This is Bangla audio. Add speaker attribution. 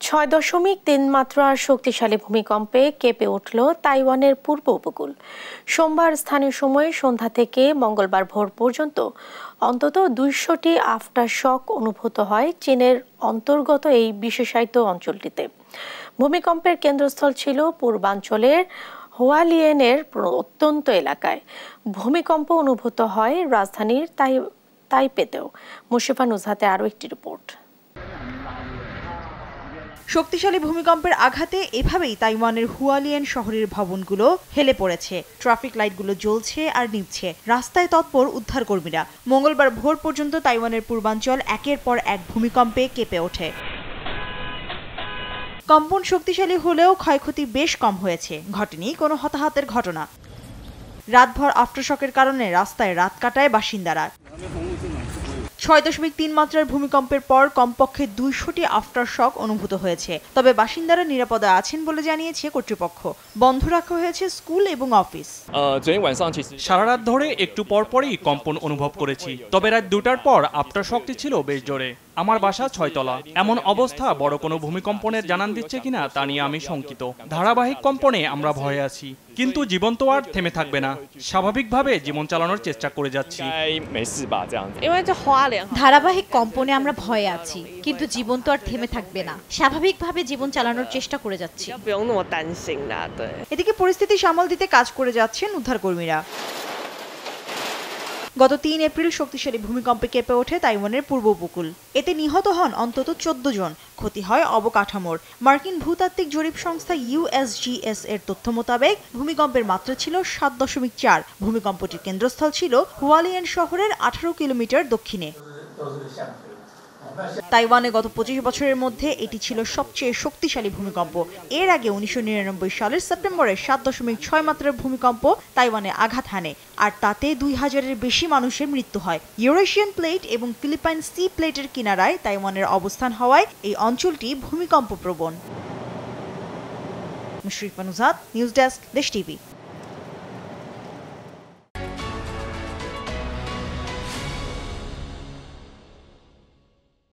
Speaker 1: 6.3 মাত্রার শক্তিশালী ভূমিকম্পে কেঁপে উঠল তাইওয়ানের পূর্ব উপকূল। সোমবার স্থানীয় সময় সন্ধ্যা থেকে মঙ্গলবার ভোর পর্যন্ত অন্তত 200টি আফটার শক অনুভূত হয় চীনের অন্তর্গত এই বিশেষায়িত অঞ্চলটিতে। ভূমিকম্পের কেন্দ্রস্থল ছিল পূর্বাঞ্চলের হুয়ালিয়েনের প্রত্যন্ত এলাকায়। ভূমিকম্প অনুভূত হয় রাজধানীর তাইপেতেও। মুশফিফা নুজহাতে আরও একটি রিপোর্ট।
Speaker 2: শক্তিশালী ভূমিকম্পের আঘাতে এভাবেই তাইওয়ানের হুয়ালিয়েন শহরের ভবনগুলো হেলে পড়েছে। ট্রাফিক লাইটগুলো জ্বলছে আর নিভছে। রাস্তায় তৎপর উদ্ধারকর্মীরা। মঙ্গলবার ভোর পর্যন্ত তাইওয়ানের পূর্বাঞ্চল একের পর এক ভূমিকম্পে কেঁপে ওঠে। কম্পন শক্তিশালী হলেও ক্ষয়ক্ষতি বেশ কম হয়েছে। ঘটেনি কোনো হতাহতের ঘটনা। রাতভর আফটারশকের কারণে রাস্তায় রাত কাটায় বাসিন্দারা। 6.3 মাত্রার ভূমিকম্পের পর কমপক্ষে 200টি আফটারশক অনুভূত হয়েছে। তবে বাসিন্দারা নিরাপদে আছেন বলে জানিয়েছে কর্তৃপক্ষ। বন্ধ রাখা হয়েছে স্কুল এবং অফিস।
Speaker 3: সারা রাত ধরে একটু পরপরই কম্পন অনুভব করেছি, তবে রাত 2টার পর আফটারশকটি ছিল বেশ জোরে। আমার বাসা 6 তলা। এমন অবস্থা বড় কোনো ভূমিকম্পনের জানান দিচ্ছে কিনা তা নিয়ে আমি শঙ্কিত। ধারাবাহিক কম্পনে আমরা ভয়ে আছি, কিন্তু জীবন তো আর থেমে থাকবে না। স্বাভাবিকভাবে জীবন চালানোর চেষ্টা করে যাচ্ছি।
Speaker 4: ধারাবাহিক কম্পনে আমরা ভয়ে আছি, কিন্তু জীবন তো আর থেমে থাকবে না। স্বাভাবিকভাবে জীবন চালানোর চেষ্টা করে যাচ্ছি।
Speaker 2: এদিকে পরিস্থিতি সামাল দিতে কাজ করে যাচ্ছেন উদ্ধারকর্মীরা। গত 3 এপ্রিল শক্তিশালী ভূমিকম্পে কেঁপে ওঠে তাইওয়ানের পূর্ব উপকূল। এতে নিহত হন অন্তত 14 জন। ক্ষতি হয় অবকাঠামোর। মার্কিন ভূতাত্ত্বিক জরিপ সংস্থা USGS এর তথ্য মোতাবেক ভূমিকম্পের মাত্রা ছিল 7.4। ভূমিকম্পটির কেন্দ্রস্থল ছিল হুয়ালিয়েন শহরের 18 কিলোমিটার দক্ষিণে। তাইওয়ানে গত 25 বছরের মধ্যে এটি ছিল সবচেয়ে শক্তিশালী ভূমিকম্প। এর আগে 1999 সালের সেপ্টেম্বরে 7.6 মাত্রার ভূমিকম্প তাইওয়ানে আঘাত হানে, আর তাতে 2000-এর বেশি মানুষের মৃত্যু হয়। ইউরেশিয়ান প্লেট এবং ফিলিপাইন সি প্লেটের কিনারায় তাইওয়ানের অবস্থান হওয়ায় এই অঞ্চলটি ভূমিকম্প প্রবণ। মুশফিফা নুজহাত, নিউজ ডেস্ক, দেশ টিভি।